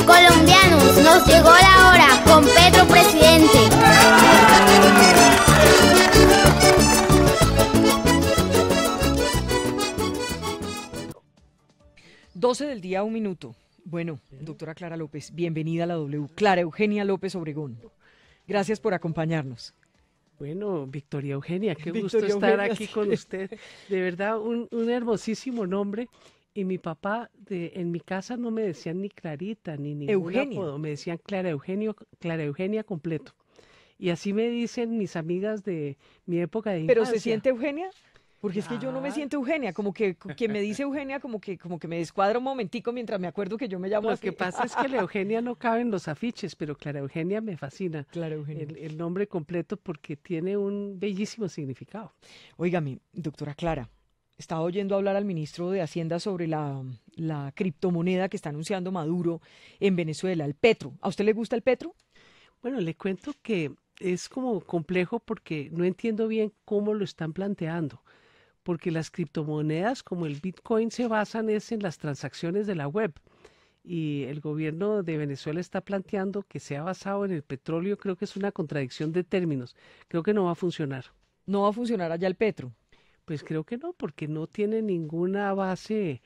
Colombianos, nos llegó la hora con Petro presidente. 12 del día, 1 minuto. Bueno, doctora Clara López, bienvenida a la W. Clara Eugenia López Obregón. Gracias por acompañarnos. Bueno, Victoria Eugenia, qué gusto Victoria estar Eugenia, aquí sí. con usted. De verdad, un hermosísimo nombre. Y mi papá, en mi casa no me decían ni Clarita, ni ningún Eugenia. apodo, me decían Clara Eugenia completo. Y así me dicen mis amigas de mi época de ¿Pero infancia. se siente Eugenia? Porque es que yo no me Ah. siento Eugenia, como que quien me dice Eugenia, como que me descuadra un momentico mientras me acuerdo que yo me llamo Lo así. que pasa es que la Eugenia no cabe en los afiches, pero Clara Eugenia me fascina. Clara Eugenia. El nombre completo porque tiene un bellísimo significado. Óigame, doctora Clara, estaba oyendo hablar al ministro de Hacienda sobre la criptomoneda que está anunciando Maduro en Venezuela, el Petro. ¿A usted le gusta el Petro? Bueno, le cuento que es como complejo porque no entiendo bien cómo lo están planteando, porque las criptomonedas como el Bitcoin se basan es en las transacciones de la web y el gobierno de Venezuela está planteando que sea basado en el petróleo. Creo que es una contradicción de términos, creo que no va a funcionar. No va a funcionar allá el Petro. Pues creo que no, porque no tiene ninguna base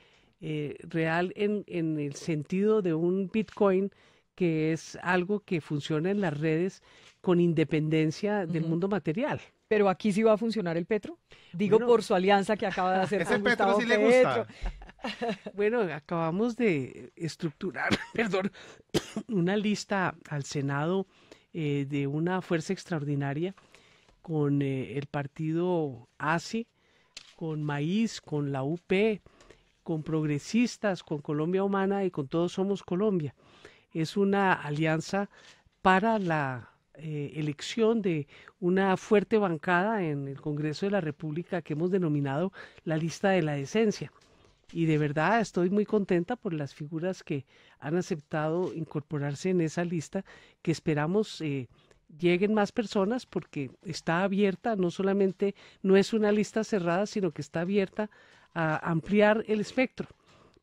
real en el sentido de un Bitcoin, que es algo que funciona en las redes con independencia del mundo material. Pero aquí sí va a funcionar el Petro. Digo, Bueno, por su alianza que acaba de hacer Ese con Petro Gustavo sí le Petro. gusta. Bueno, acabamos de estructurar, perdón, una lista al Senado de una fuerza extraordinaria con el partido ASI, con Maíz, con la UP, con Progresistas, con Colombia Humana y con Todos Somos Colombia. Es una alianza para la elección de una fuerte bancada en el Congreso de la República que hemos denominado la lista de la decencia. Y de verdad estoy muy contenta por las figuras que han aceptado incorporarse en esa lista, que esperamos lleguen más personas porque está abierta, no solamente no es una lista cerrada, sino que está abierta a ampliar el espectro.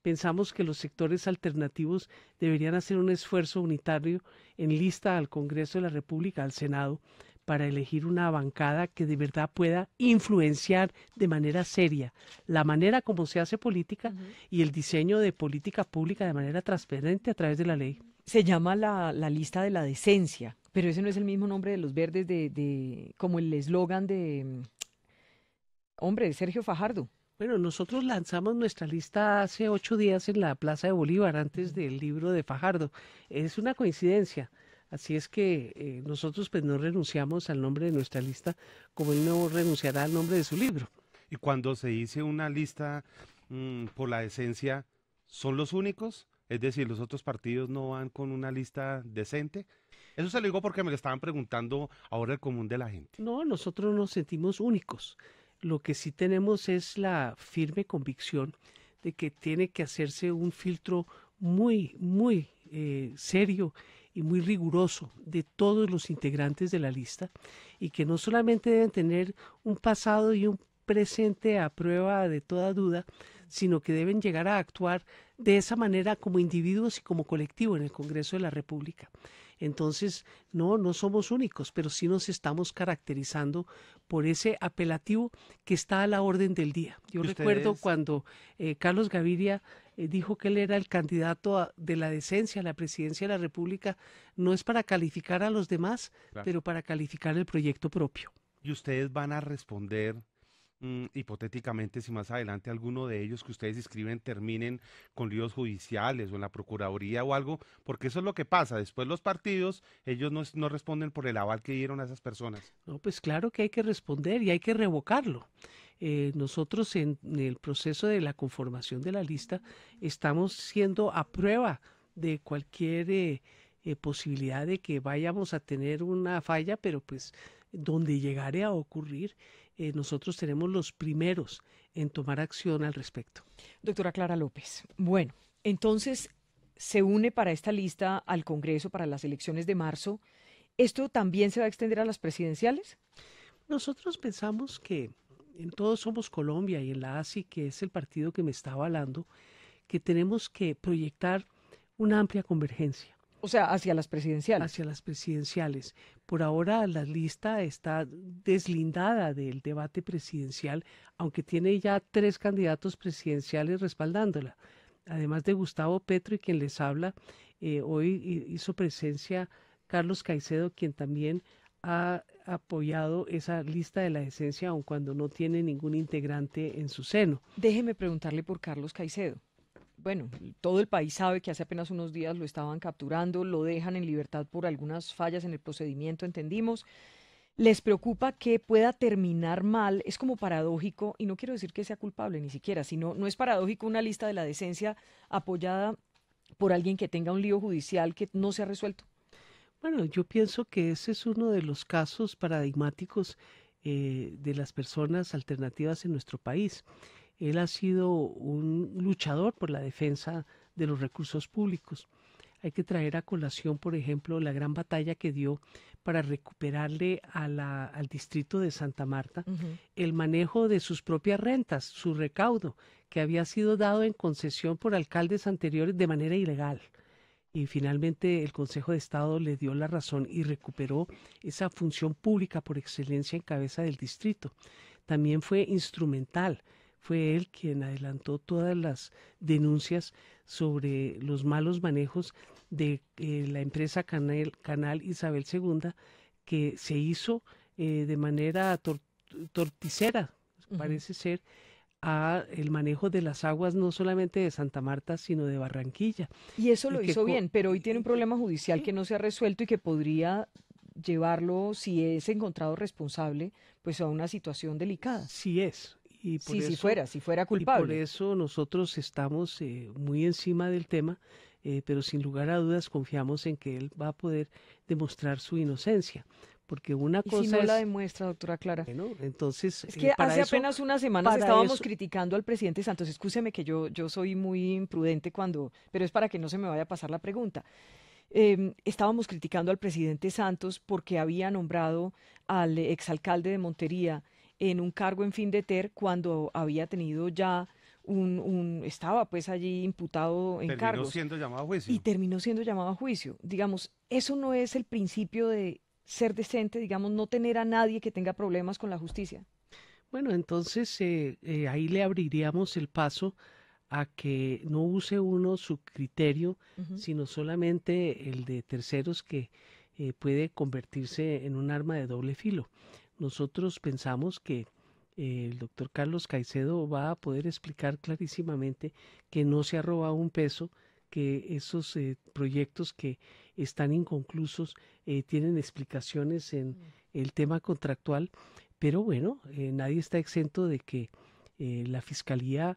Pensamos que los sectores alternativos deberían hacer un esfuerzo unitario en lista al Congreso de la República, al Senado, para elegir una bancada que de verdad pueda influenciar de manera seria la manera como se hace política y el diseño de política pública de manera transparente a través de la ley. Se llama la lista de la decencia, pero ese no es el mismo nombre de los verdes como el eslogan de Sergio Fajardo. Bueno, nosotros lanzamos nuestra lista hace 8 días en la Plaza de Bolívar, antes del libro de Fajardo. Es una coincidencia. Así es que nosotros pues no renunciamos al nombre de nuestra lista, como él no renunciará al nombre de su libro. Y cuando se dice una lista por la decencia, ¿son los únicos? Es decir, ¿los otros partidos no van con una lista decente? Eso se lo digo porque me lo estaban preguntando ahora el común de la gente. No, nosotros nos sentimos únicos. Lo que sí tenemos es la firme convicción de que tiene que hacerse un filtro muy, muy serio y muy riguroso de todos los integrantes de la lista, y que no solamente deben tener un pasado y un presente a prueba de toda duda, sino que deben llegar a actuar de esa manera como individuos y como colectivo en el Congreso de la República. Entonces, no somos únicos, pero sí nos estamos caracterizando por ese apelativo que está a la orden del día. Yo recuerdo cuando Carlos Gaviria dijo que él era el candidato de la decencia a la presidencia de la República, no es para calificar a los demás, Claro. pero para calificar el proyecto propio. ¿Y ustedes van a responder hipotéticamente si más adelante alguno de ellos que ustedes inscriben terminen con líos judiciales o en la Procuraduría o algo? Porque eso es lo que pasa. Después los partidos, ellos no responden por el aval que dieron a esas personas. No, pues claro que hay que responder y hay que revocarlo. Nosotros en el proceso de la conformación de la lista estamos siendo a prueba de cualquier posibilidad de que vayamos a tener una falla, pero pues donde llegare a ocurrir, nosotros seremos los primeros en tomar acción al respecto. Doctora Clara López, bueno, entonces se une para esta lista al Congreso para las elecciones de marzo. ¿Esto también se va a extender a las presidenciales? Nosotros pensamos que en Todos Somos Colombia y en la ASI, que es el partido que me está avalando, que tenemos que proyectar una amplia convergencia. O sea, hacia las presidenciales. Hacia las presidenciales. Por ahora la lista está deslindada del debate presidencial, aunque tiene ya 3 candidatos presidenciales respaldándola. Además de Gustavo Petro y quien les habla, hoy hizo presencia Carlos Caicedo, quien también ha apoyado esa lista de la decencia, aun cuando no tiene ningún integrante en su seno. Déjeme preguntarle por Carlos Caicedo. Bueno, todo el país sabe que hace apenas unos días lo estaban capturando, lo dejan en libertad por algunas fallas en el procedimiento, entendimos. ¿Les preocupa que pueda terminar mal? Es como paradójico, y no quiero decir que sea culpable ni siquiera, sino no es paradójico una lista de la decencia apoyada por alguien que tenga un lío judicial que no se ha resuelto. Bueno, yo pienso que ese es uno de los casos paradigmáticos de las personas alternativas en nuestro país. Él ha sido un luchador por la defensa de los recursos públicos. Hay que traer a colación, por ejemplo, la gran batalla que dio para recuperarle al distrito de Santa Marta el manejo de sus propias rentas, su recaudo, que había sido dado en concesión por alcaldes anteriores de manera ilegal. Y finalmente el Consejo de Estado le dio la razón y recuperó esa función pública por excelencia en cabeza del distrito. También fue instrumental. Fue él quien adelantó todas las denuncias sobre los malos manejos de la empresa Canal Isabel II, que se hizo de manera torticera, parece ser, a el manejo de las aguas no solamente de Santa Marta, sino de Barranquilla. Y eso lo hizo bien, pero hoy tiene un problema judicial que no se ha resuelto y que podría llevarlo, si es encontrado responsable, pues a una situación delicada. Sí es. Y por eso, si fuera culpable. Y por eso nosotros estamos muy encima del tema, pero sin lugar a dudas confiamos en que él va a poder demostrar su inocencia. Porque una cosa si no la demuestra, doctora Clara. Bueno, entonces... Es que hace apenas unas semanas estábamos criticando al presidente Santos. Escúcheme que yo soy muy imprudente pero es para que no se me vaya a pasar la pregunta. Estábamos criticando al presidente Santos porque había nombrado al exalcalde de Montería en un cargo en fin de ter cuando había tenido ya estaba pues allí imputado en cargos. Terminó siendo llamado a juicio. Y terminó siendo llamado a juicio. Digamos, eso no es el principio de ser decente, digamos, no tener a nadie que tenga problemas con la justicia. Bueno, entonces ahí le abriríamos el paso a que no use uno su criterio, sino solamente el de terceros que puede convertirse en un arma de doble filo. Nosotros pensamos que el doctor Carlos Caicedo va a poder explicar clarísimamente que no se ha robado un peso, que esos proyectos que están inconclusos tienen explicaciones en el tema contractual, pero bueno, nadie está exento de que la Fiscalía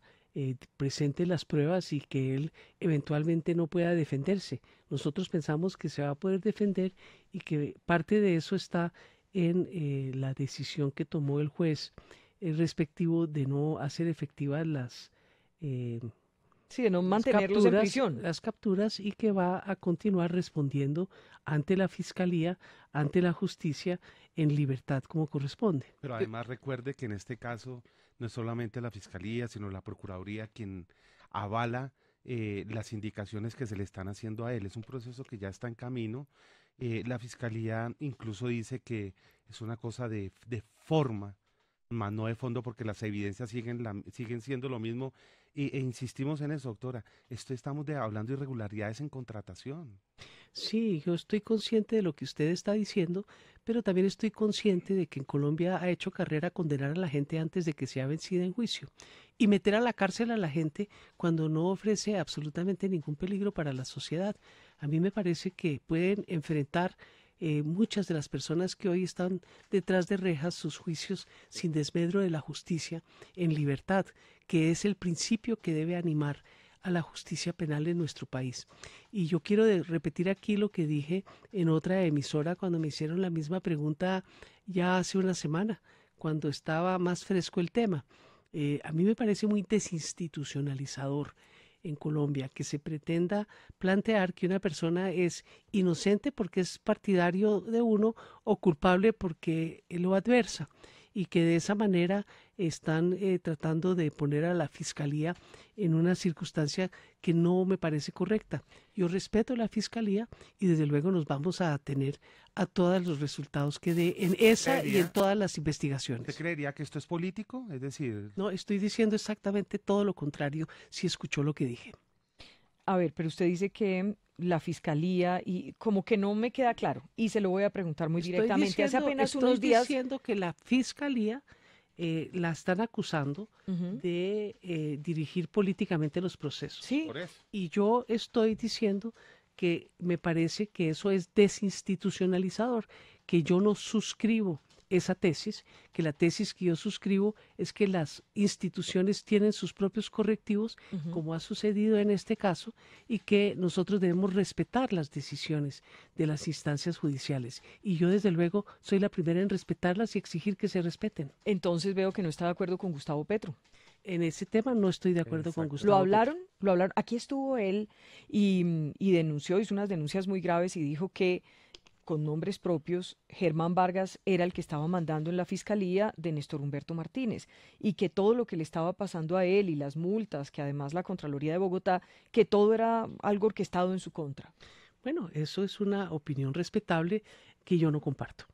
presente las pruebas y que él eventualmente no pueda defenderse. Nosotros pensamos que se va a poder defender y que parte de eso está en la decisión que tomó el juez respectivo de no hacer efectivas de no mantenerlos en prisión. Las capturas, y que va a continuar respondiendo ante la Fiscalía, ante la justicia, en libertad como corresponde. Pero además recuerde que en este caso no es solamente la Fiscalía, sino la Procuraduría quien avala las indicaciones que se le están haciendo a él. Es un proceso que ya está en camino. La Fiscalía incluso dice que es una cosa de forma, más no de fondo, porque las evidencias siguen siendo lo mismo. E insistimos en eso, doctora. Estamos hablando de irregularidades en contratación. Sí, yo estoy consciente de lo que usted está diciendo, pero también estoy consciente de que en Colombia ha hecho carrera condenar a la gente antes de que sea vencida en juicio y meter a la cárcel a la gente cuando no ofrece absolutamente ningún peligro para la sociedad. A mí me parece que pueden enfrentar muchas de las personas que hoy están detrás de rejas sus juicios sin desmedro de la justicia, en libertad, que es el principio que debe animar a la justicia penal en nuestro país. Y yo quiero repetir aquí lo que dije en otra emisora cuando me hicieron la misma pregunta ya hace una semana, cuando estaba más fresco el tema. A mí me parece muy desinstitucionalizador en Colombia que se pretenda plantear que una persona es inocente porque es partidario de uno o culpable porque lo adversa. y que de esa manera están tratando de poner a la Fiscalía en una circunstancia que no me parece correcta. Yo respeto la Fiscalía y desde luego nos vamos a atener a todos los resultados que dé en esa y en todas las investigaciones. ¿Usted creería que esto es político? Es decir, No, estoy diciendo exactamente todo lo contrario, si escuchó lo que dije. A ver, pero usted dice que la fiscalía, y como que no me queda claro, y se lo voy a preguntar muy directamente. Hace apenas unos días. Estoy diciendo que la Fiscalía la están acusando de dirigir políticamente los procesos. Sí, por eso. Y yo estoy diciendo que me parece que eso es desinstitucionalizador, que yo no suscribo esa tesis, que la tesis que yo suscribo es que las instituciones tienen sus propios correctivos, como ha sucedido en este caso, y que nosotros debemos respetar las decisiones de las instancias judiciales. Y yo, desde luego, soy la primera en respetarlas y exigir que se respeten. entonces veo que no está de acuerdo con Gustavo Petro. En ese tema no estoy de acuerdo con Exacto. Gustavo ¿Lo Petro. hablaron? ¿Lo hablaron? Aquí estuvo él y denunció, hizo unas denuncias muy graves y dijo que con nombres propios, Germán Vargas era el que estaba mandando en la fiscalía de Néstor Humberto Martínez y que todo lo que le estaba pasando a él y las multas, que además la Contraloría de Bogotá, que todo era algo orquestado en su contra. Bueno, eso es una opinión respetable que yo no comparto.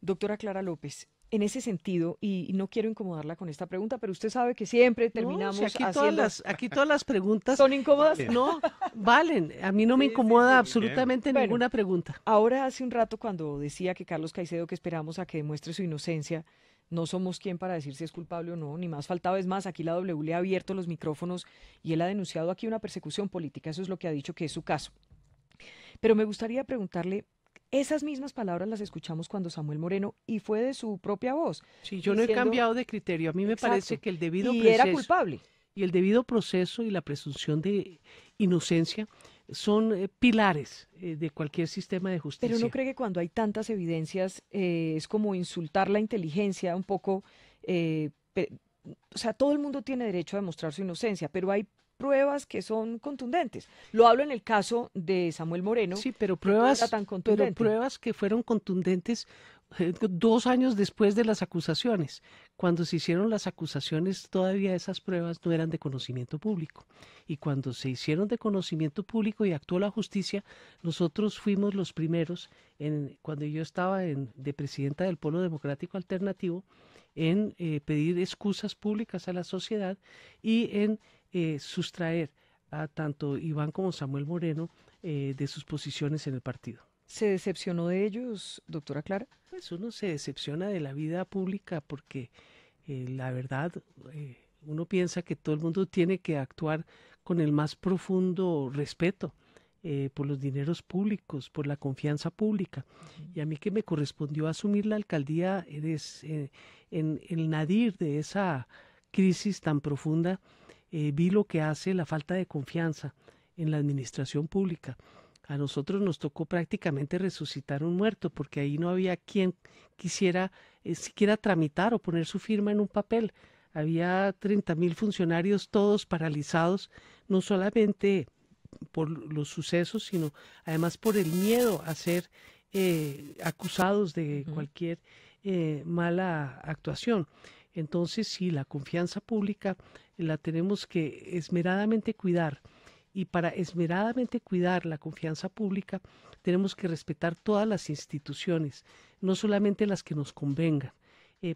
Doctora Clara López, en ese sentido, y no quiero incomodarla con esta pregunta, pero usted sabe que siempre terminamos No, si haciendo... aquí todas las preguntas ¿Son incómodas? no valen. A mí no me incomoda absolutamente Bueno. ninguna pregunta. Ahora, hace un rato, cuando decía que Carlos Caicedo, que esperamos a que demuestre su inocencia, no somos quien para decir si es culpable o no, ni más faltaba. Es más, aquí la W le ha abierto los micrófonos y él ha denunciado aquí una persecución política. Eso es lo que ha dicho que es su caso. Pero me gustaría preguntarle, esas mismas palabras las escuchamos cuando Samuel Moreno, y fue de su propia voz. Sí, yo no he diciendo- cambiado de criterio. A mí me Exacto. parece que el debido Y era proceso culpable. y el debido proceso y la presunción de inocencia son pilares de cualquier sistema de justicia. Pero ¿no cree que cuando hay tantas evidencias es como insultar la inteligencia un poco? O sea, todo el mundo tiene derecho a demostrar su inocencia, pero hay pruebas que son contundentes. Lo hablo en el caso de Samuel Moreno. Sí, pero que no pruebas, era tan contundente. pruebas que fueron contundentes 2 años después de las acusaciones. Cuando se hicieron las acusaciones, todavía esas pruebas no eran de conocimiento público. Y cuando se hicieron de conocimiento público y actuó la justicia, nosotros fuimos los primeros, cuando yo estaba de presidenta del Polo Democrático Alternativo, en pedir excusas públicas a la sociedad y en sustraer a tanto Iván como Samuel Moreno de sus posiciones en el partido. ¿Se decepcionó de ellos, doctora Clara? Pues uno se decepciona de la vida pública porque la verdad uno piensa que todo el mundo tiene que actuar con el más profundo respeto por los dineros públicos, por la confianza pública. Y a mí que me correspondió asumir la alcaldía en el nadir de esa crisis tan profunda, vi lo que hace la falta de confianza en la administración pública. A nosotros nos tocó prácticamente resucitar un muerto porque ahí no había quien quisiera siquiera tramitar o poner su firma en un papel. Había 30.000 funcionarios todos paralizados, no solamente por los sucesos, sino además por el miedo a ser acusados de cualquier mala actuación. Entonces, sí, la confianza pública la tenemos que esmeradamente cuidar. Y para esmeradamente cuidar la confianza pública, tenemos que respetar todas las instituciones, no solamente las que nos convengan.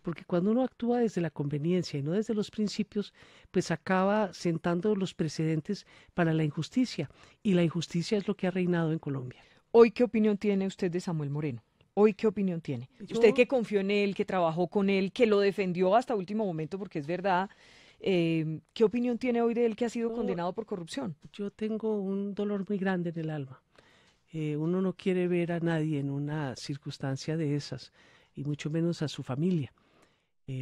Porque cuando uno actúa desde la conveniencia y no desde los principios, pues acaba sentando los precedentes para la injusticia. Y la injusticia es lo que ha reinado en Colombia. Hoy, ¿qué opinión tiene usted de Samuel Moreno? Hoy, ¿qué opinión tiene? Usted que confió en él, que trabajó con él, que lo defendió hasta último momento, porque es verdad. ¿Qué opinión tiene hoy de él que ha sido condenado por corrupción? Yo tengo un dolor muy grande en el alma. Uno no quiere ver a nadie en una circunstancia de esas, y mucho menos a su familia.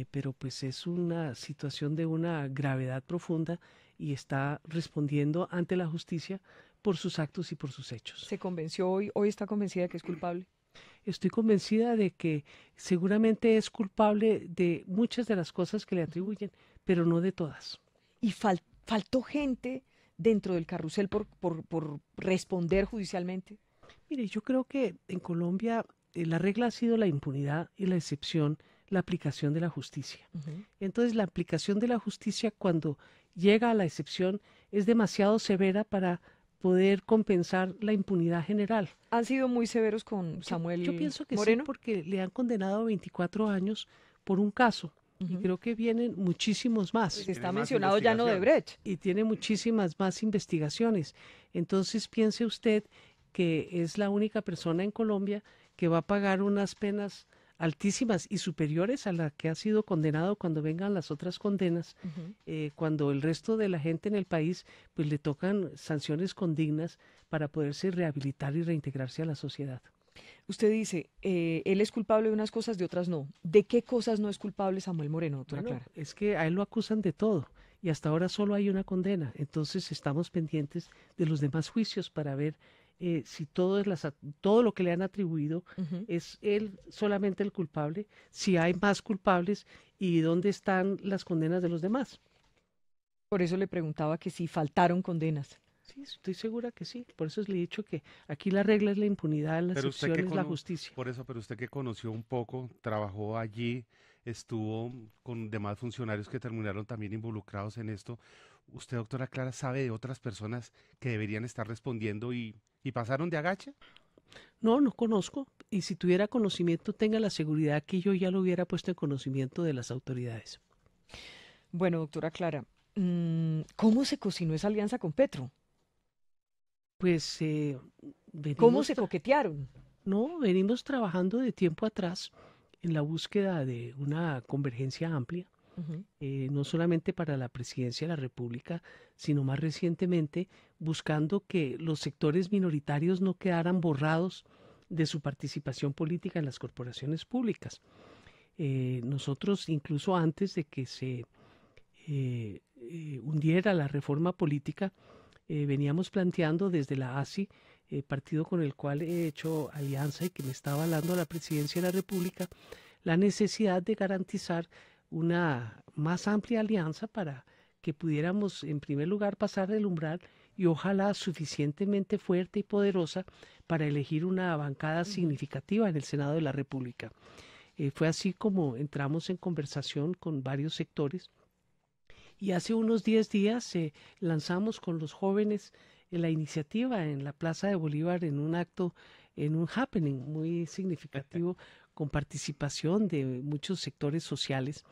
Pero pues es una situación de una gravedad profunda y está respondiendo ante la justicia por sus actos y por sus hechos. ¿Se convenció hoy? ¿Hoy está convencida de que es culpable? Estoy convencida de que seguramente es culpable de muchas de las cosas que le atribuyen, pero no de todas. ¿Y faltó gente dentro del carrusel por responder judicialmente? Mire, yo creo que en Colombia la regla ha sido la impunidad y la excepción la aplicación de la justicia. Ujú. Entonces, la aplicación de la justicia, cuando llega a la excepción, es demasiado severa para poder compensar la impunidad general. ¿Han sido muy severos con Samuel Yo pienso que Moreno? sí, porque le han condenado a 24 años por un caso, y Ujú. creo que vienen muchísimos más. Pues Tiene está más mencionado ya en investigaciones. Odebrecht. Y tiene muchísimas más investigaciones. Entonces piense usted que es la única persona en Colombia que va a pagar unas penas altísimas y superiores a la que ha sido condenado cuando vengan las otras condenas, Ujú. cuando el resto de la gente en el país pues le tocan sanciones condignas para poderse rehabilitar y reintegrarse a la sociedad. Usted dice, él es culpable de unas cosas, de otras no. ¿De qué cosas no es culpable Samuel Moreno, doctora Bueno, Clara? es que a él lo acusan de todo y hasta ahora solo hay una condena. Entonces estamos pendientes de los demás juicios para ver si todo lo que le han atribuido Ujú. es él solamente el culpable, si hay más culpables y dónde están las condenas de los demás. Por eso le preguntaba que si faltaron condenas. Sí, estoy segura que sí. Por eso le he dicho que aquí la regla es la impunidad, la Pero usted excepción que es la justicia. por eso, pero usted que conoció un poco, trabajó allí, estuvo con demás funcionarios que terminaron también involucrados en esto. ¿Usted, doctora Clara, sabe de otras personas que deberían estar respondiendo y pasaron de agache? No, no conozco. Y si tuviera conocimiento, tenga la seguridad que yo ya lo hubiera puesto en conocimiento de las autoridades. Bueno, doctora Clara, ¿cómo se cocinó esa alianza con Petro? Pues ¿Cómo venimos, se coquetearon? no, venimos trabajando de tiempo atrás en la búsqueda de una convergencia amplia, Ujú. no solamente para la presidencia de la República, sino más recientemente buscando que los sectores minoritarios no quedaran borrados de su participación política en las corporaciones públicas. Nosotros, incluso antes de que se hundiera la reforma política, veníamos planteando desde la ASI, partido con el cual he hecho alianza y que me está avalando a la presidencia de la República, la necesidad de garantizar una más amplia alianza para que pudiéramos, en primer lugar, pasar del umbral y ojalá suficientemente fuerte y poderosa para elegir una bancada significativa en el Senado de la República. Fue así como entramos en conversación con varios sectores y hace unos 10 días lanzamos con los jóvenes la iniciativa en la Plaza de Bolívar en un acto, en un happening muy significativo con participación de muchos sectores sociales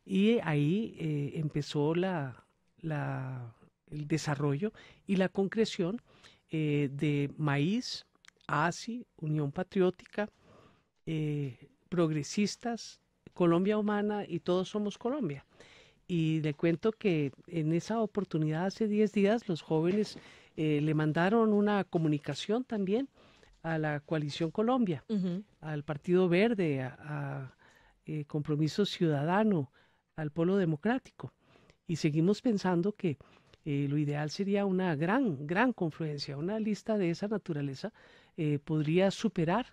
y ahí empezó el desarrollo y la concreción de Maíz, ASI, Unión Patriótica, Progresistas, Colombia Humana y Todos Somos Colombia. Y le cuento que en esa oportunidad hace 10 días los jóvenes le mandaron una comunicación también a la Coalición Colombia, Ujú. al Partido Verde, Compromiso Ciudadano, al Polo Democrático. Y seguimos pensando que lo ideal sería una gran confluencia. Una lista de esa naturaleza podría superar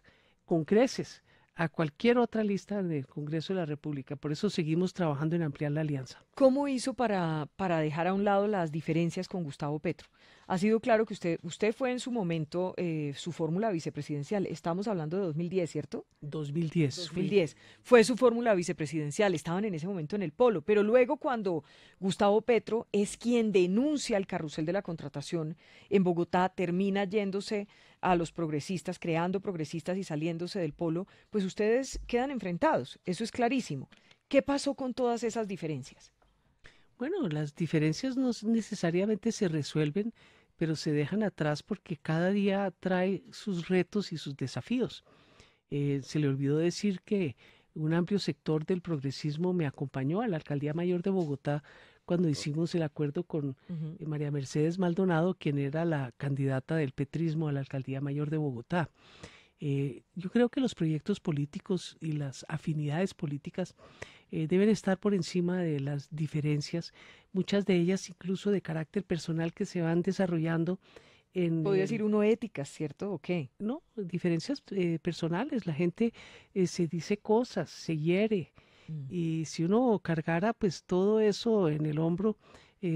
con creces a cualquier otra lista del Congreso de la República. Por eso seguimos trabajando en ampliar la alianza. ¿Cómo hizo para dejar a un lado las diferencias con Gustavo Petro? Ha sido claro que usted fue en su momento su fórmula vicepresidencial. Estamos hablando de 2010, ¿cierto? 2010. 2010. Fue su fórmula vicepresidencial. Estaban en ese momento en el polo. Pero luego cuando Gustavo Petro es quien denuncia el carrusel de la contratación en Bogotá, termina yéndose a los progresistas, creando progresistas y saliéndose del polo, pues ustedes quedan enfrentados. Eso es clarísimo. ¿Qué pasó con todas esas diferencias? Bueno, las diferencias no necesariamente se resuelven, pero se dejan atrás porque cada día trae sus retos y sus desafíos. Se le olvidó decir que un amplio sector del progresismo me acompañó a la Alcaldía Mayor de Bogotá cuando hicimos el acuerdo con Ujú. María Mercedes Maldonado, quien era la candidata del petrismo a la Alcaldía Mayor de Bogotá. Yo creo que los proyectos políticos y las afinidades políticas deben estar por encima de las diferencias, muchas de ellas incluso de carácter personal que se van desarrollando en, Podría decir uno éticas, ¿cierto? ¿O qué? no, diferencias personales. La gente se dice cosas, se hiere Mm. y si uno cargara pues todo eso en el hombro,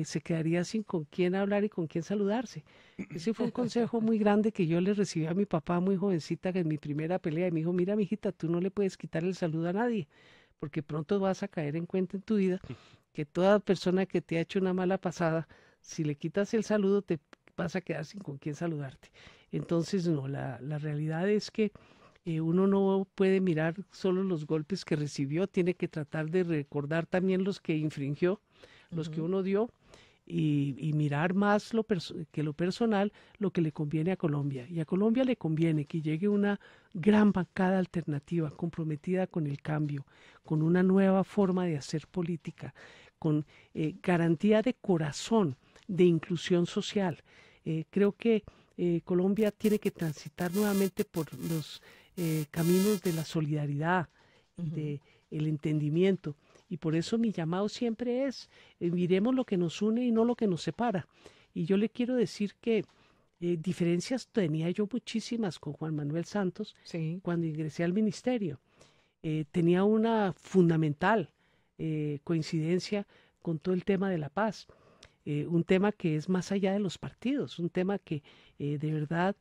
se quedaría sin con quién hablar y con quién saludarse. Ese fue un consejo muy grande que yo le recibí a mi papá muy jovencita en mi primera pelea y me dijo, mira, mijita, tú no le puedes quitar el saludo a nadie, porque pronto vas a caer en cuenta en tu vida que toda persona que te ha hecho una mala pasada, si le quitas el saludo, te vas a quedar sin con quién saludarte. Entonces, no, la realidad es que uno no puede mirar solo los golpes que recibió, tiene que tratar de recordar también los que infringió, los que uno dio, y mirar más que lo personal, lo que le conviene a Colombia. Y a Colombia le conviene que llegue una gran bancada alternativa, comprometida con el cambio, con una nueva forma de hacer política, con garantía de corazón, de inclusión social. Creo que Colombia tiene que transitar nuevamente por los caminos de la solidaridad y del entendimiento. Y por eso mi llamado siempre es, miremos lo que nos une y no lo que nos separa. Y yo le quiero decir que diferencias tenía yo muchísimas con Juan Manuel Santos cuando ingresé al ministerio. Tenía una fundamental coincidencia con todo el tema de la paz. Un tema que es más allá de los partidos, un tema que de verdad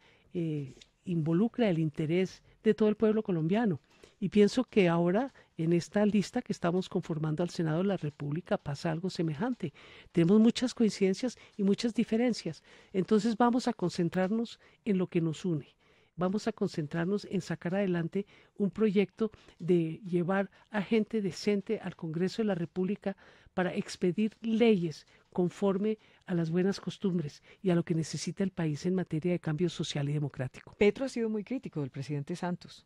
involucra el interés de todo el pueblo colombiano. Y pienso que ahora en esta lista que estamos conformando al Senado de la República pasa algo semejante. Tenemos muchas coincidencias y muchas diferencias. Entonces vamos a concentrarnos en lo que nos une. Vamos a concentrarnos en sacar adelante un proyecto de llevar a gente decente al Congreso de la República para expedir leyes conforme a las buenas costumbres y a lo que necesita el país en materia de cambio social y democrático. Petro ha sido muy crítico del presidente Santos,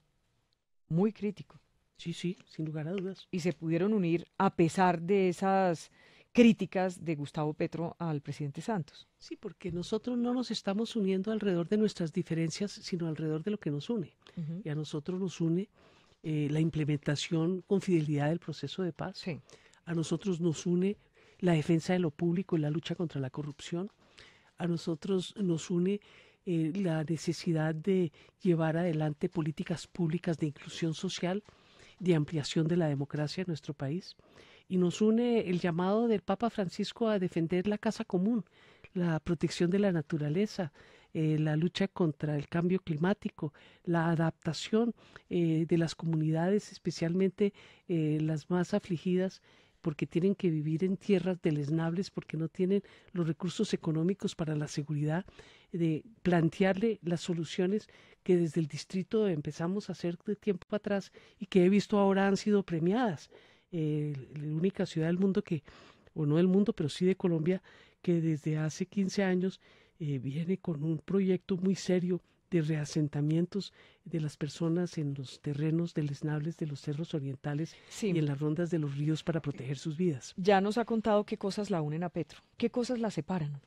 muy crítico. Sí, sin lugar a dudas. Y se pudieron unir a pesar de esas críticas de Gustavo Petro al presidente Santos. Sí, porque nosotros no nos estamos uniendo alrededor de nuestras diferencias, sino alrededor de lo que nos une. Y a nosotros nos une la implementación con fidelidad del proceso de paz. Sí. A nosotros nos une la defensa de lo público y la lucha contra la corrupción. A nosotros nos une la necesidad de llevar adelante políticas públicas de inclusión social, de ampliación de la democracia en nuestro país. Y nos une el llamado del Papa Francisco a defender la casa común, la protección de la naturaleza, la lucha contra el cambio climático, la adaptación de las comunidades, especialmente las más afligidas, porque tienen que vivir en tierras deleznables, porque no tienen los recursos económicos para la seguridad, de plantearle las soluciones que desde el distrito empezamos a hacer de tiempo atrás y que he visto ahora han sido premiadas. La única ciudad del mundo que, o no del mundo, pero sí de Colombia, que desde hace 15 años viene con un proyecto muy serio de reasentamientos de las personas en los terrenos deleznables de los cerros orientales y en las rondas de los ríos para proteger sus vidas. Ya nos ha contado qué cosas la unen a Petro, qué cosas la separan.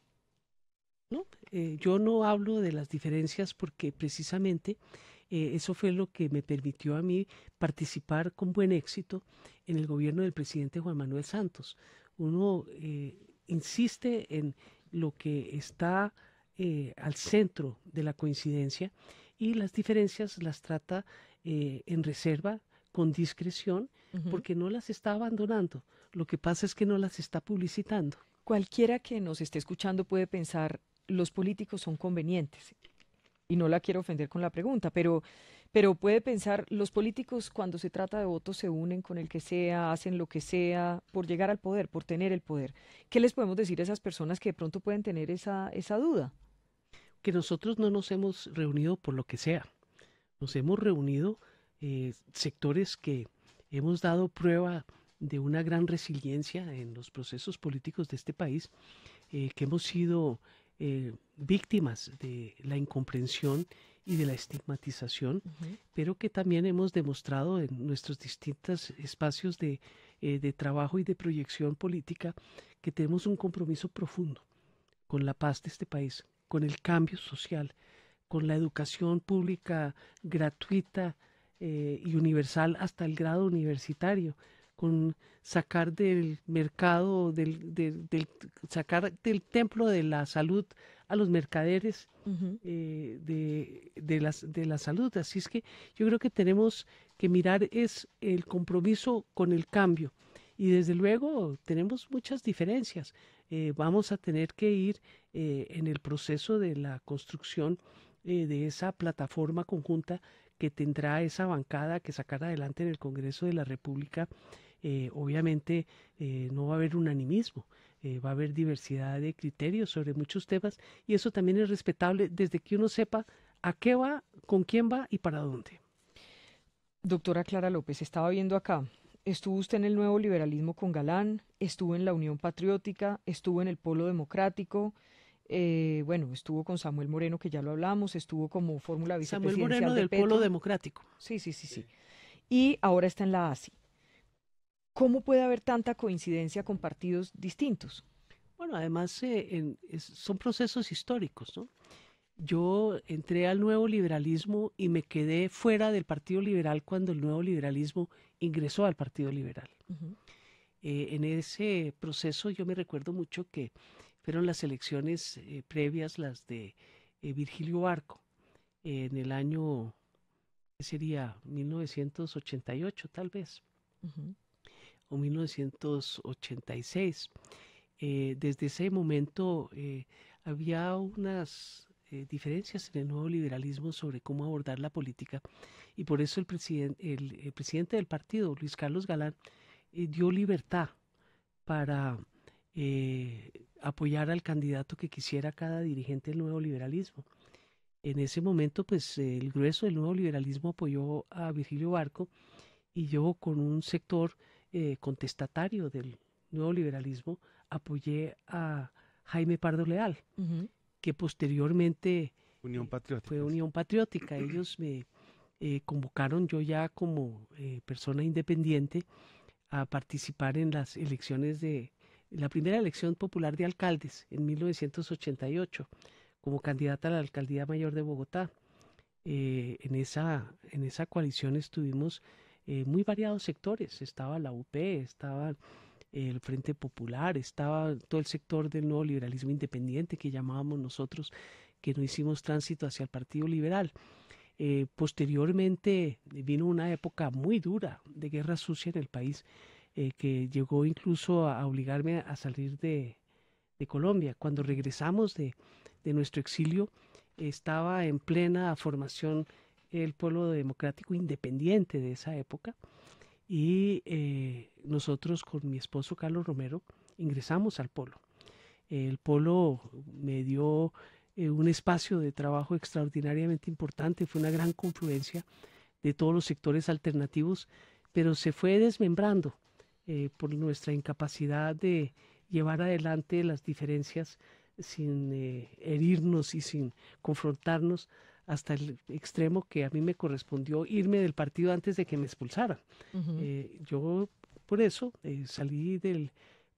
¿No? Yo no hablo de las diferencias porque precisamente eso fue lo que me permitió a mí participar con buen éxito en el gobierno del presidente Juan Manuel Santos. Uno insiste en lo que está al centro de la coincidencia y las diferencias las trata en reserva, con discreción, porque no las está abandonando. Lo que pasa es que no las está publicitando. Cualquiera que nos esté escuchando puede pensar, los políticos son convenientes. Y no la quiero ofender con la pregunta, pero puede pensar, los políticos cuando se trata de votos se unen con el que sea, hacen lo que sea por llegar al poder, por tener el poder. ¿Qué les podemos decir a esas personas que de pronto pueden tener esa duda? Que nosotros no nos hemos reunido por lo que sea. Nos hemos reunido sectores que hemos dado prueba de una gran resiliencia en los procesos políticos de este país, que hemos sido víctimas de la incomprensión y de la estigmatización, pero que también hemos demostrado en nuestros distintos espacios de trabajo y de proyección política que tenemos un compromiso profundo con la paz de este país, con el cambio social, con la educación pública gratuita y universal hasta el grado universitario, con sacar del mercado, sacar del templo de la salud a los mercaderes de la salud. Así es que yo creo que tenemos que mirar es el compromiso con el cambio. Y desde luego tenemos muchas diferencias. Vamos a tener que ir en el proceso de la construcción de esa plataforma conjunta que tendrá esa bancada que sacar adelante en el Congreso de la República, obviamente no va a haber unanimismo, va a haber diversidad de criterios sobre muchos temas y eso también es respetable desde que uno sepa a qué va, con quién va y para dónde. Doctora Clara López, estaba viendo acá. Estuvo usted en el Nuevo Liberalismo con Galán, estuvo en la Unión Patriótica, estuvo en el Polo Democrático, bueno, estuvo con Samuel Moreno, que ya lo hablamos, estuvo como fórmula Samuel vicepresidencial Moreno de del Petro. Polo Democrático. Sí. Y ahora está en la ASI. ¿Cómo puede haber tanta coincidencia con partidos distintos? Bueno, además son procesos históricos, ¿no? Yo entré al nuevo liberalismo y me quedé fuera del Partido Liberal cuando el nuevo liberalismo ingresó al Partido Liberal. Ujú. En ese proceso yo me recuerdo mucho que fueron las elecciones previas, las de Virgilio Barco, en el año, ¿qué sería? 1988 tal vez, Ujú. o 1986. Desde ese momento había unas diferencias en el nuevo liberalismo sobre cómo abordar la política y por eso el presidente del partido, Luis Carlos Galán, dio libertad para apoyar al candidato que quisiera cada dirigente del nuevo liberalismo. En ese momento, pues el grueso del nuevo liberalismo apoyó a Virgilio Barco y yo con un sector contestatario del nuevo liberalismo apoyé a Jaime Pardo Leal, Ujú. que posteriormente Unión Patriótica. fue Unión Patriótica. Ellos me convocaron yo ya como persona independiente a participar en las elecciones de la primera elección popular de alcaldes en 1988 como candidata a la alcaldía mayor de Bogotá. En esa coalición estuvimos muy variados sectores. Estaba la UP, estaba el Frente Popular, estaba todo el sector del nuevo liberalismo independiente que llamábamos nosotros, que no hicimos tránsito hacia el Partido Liberal. Posteriormente vino una época muy dura de guerra sucia en el país, que llegó incluso a obligarme a salir de Colombia. Cuando regresamos de nuestro exilio, estaba en plena formación el Polo Democrático Independiente de esa época y nosotros con mi esposo Carlos Romero ingresamos al Polo. El Polo me dio un espacio de trabajo extraordinariamente importante, fue una gran confluencia de todos los sectores alternativos, pero se fue desmembrando por nuestra incapacidad de llevar adelante las diferencias sin herirnos y sin confrontarnos hasta el extremo que a mí me correspondió irme del partido antes de que me expulsaran. Ujú. Yo por eso salí del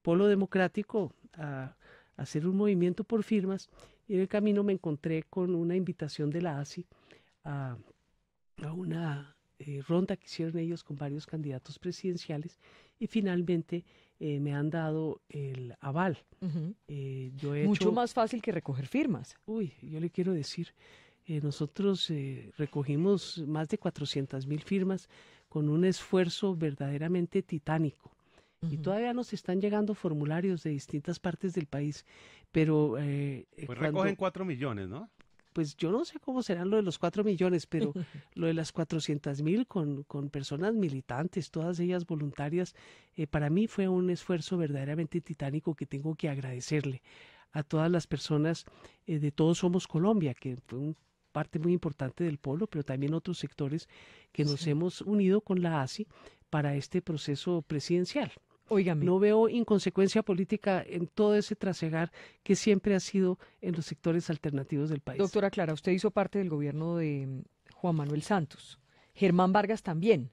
Polo Democrático a hacer un movimiento por firmas y en el camino me encontré con una invitación de la ASI a una ronda que hicieron ellos con varios candidatos presidenciales y finalmente me han dado el aval. Ujú. Yo he Mucho hecho, más fácil que recoger firmas. yo le quiero decir, nosotros recogimos más de 400.000 firmas con un esfuerzo verdaderamente titánico. Y Ujú. todavía nos están llegando formularios de distintas partes del país, pero Pues cuando, recogen 4 millones, ¿no? pues yo no sé cómo serán lo de los 4 millones, pero lo de las 400.000 con personas militantes, todas ellas voluntarias, para mí fue un esfuerzo verdaderamente titánico que tengo que agradecerle a todas las personas de Todos Somos Colombia, que fue parte muy importante del Polo, pero también otros sectores que nos Sí. hemos unido con la ASI para este proceso presidencial. Óigame, No veo inconsecuencia política en todo ese trasegar que siempre ha sido en los sectores alternativos del país. doctora Clara, usted hizo parte del gobierno de Juan Manuel Santos, Germán Vargas también,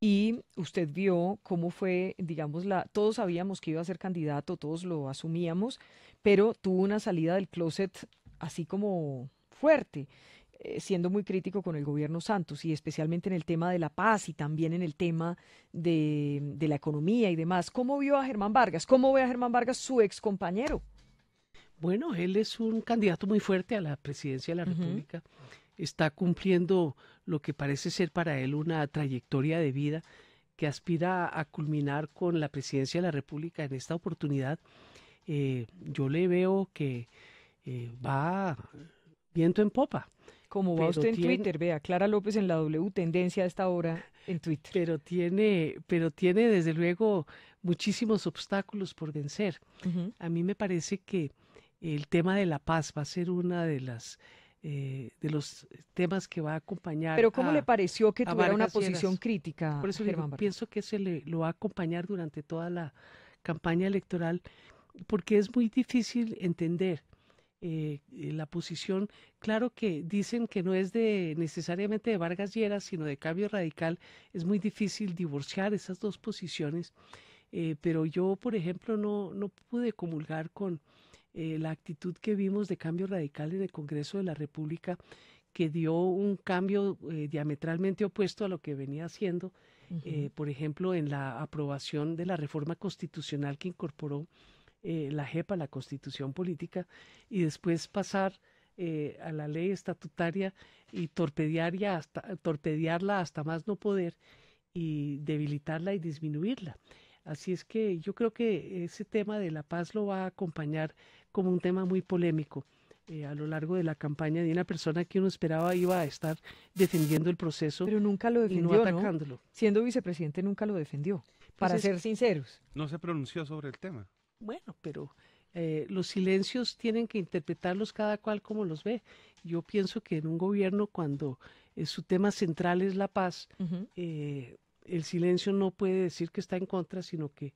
y usted vio cómo fue, digamos, todos sabíamos que iba a ser candidato, todos lo asumíamos, pero tuvo una salida del closet así como fuerte, siendo muy crítico con el gobierno Santos y especialmente en el tema de la paz y también en el tema de la economía y demás. ¿Cómo vio a Germán Vargas? ¿Cómo ve a Germán Vargas, su ex compañero? Bueno, él es un candidato muy fuerte a la presidencia de la Ujú. República. Está cumpliendo lo que parece ser para él una trayectoria de vida que aspira a culminar con la presidencia de la República en esta oportunidad. Yo le veo que va viento en popa. Como va pero usted en tiene- Twitter, vea, Clara López en la W Tendencia a esta hora en Twitter. pero tiene desde luego muchísimos obstáculos por vencer. Ujú. A mí me parece que el tema de la paz va a ser una de los temas que va a acompañar Pero ¿cómo le pareció que a tuviera una Vargas posición Lleras. crítica, Por eso Germán digo, Vargas? pienso que lo va a acompañar durante toda la campaña electoral, porque es muy difícil entender la posición. Claro que dicen que no es necesariamente de Vargas Lleras, sino de Cambio Radical. Es muy difícil divorciar esas dos posiciones, pero yo, por ejemplo, no pude comulgar con la actitud que vimos de Cambio Radical en el Congreso de la República, que dio un cambio diametralmente opuesto a lo que venía haciendo, Ujú. por ejemplo, en la aprobación de la reforma constitucional que incorporó la JEP, la Constitución Política, y después pasar a la ley estatutaria y torpedearla hasta más no poder y debilitarla y disminuirla. Así es que yo creo que ese tema de la paz lo va a acompañar como un tema muy polémico a lo largo de la campaña de una persona que uno esperaba iba a estar defendiendo el proceso Pero nunca lo y no defendió, ¿no? atacándolo. Siendo vicepresidente nunca lo defendió, para es- ser sinceros. No se pronunció sobre el tema. Bueno, pero los silencios tienen que interpretarlos cada cual como los ve. Yo pienso que en un gobierno, cuando su tema central es la paz, Ujú. el silencio no puede decir que está en contra, sino que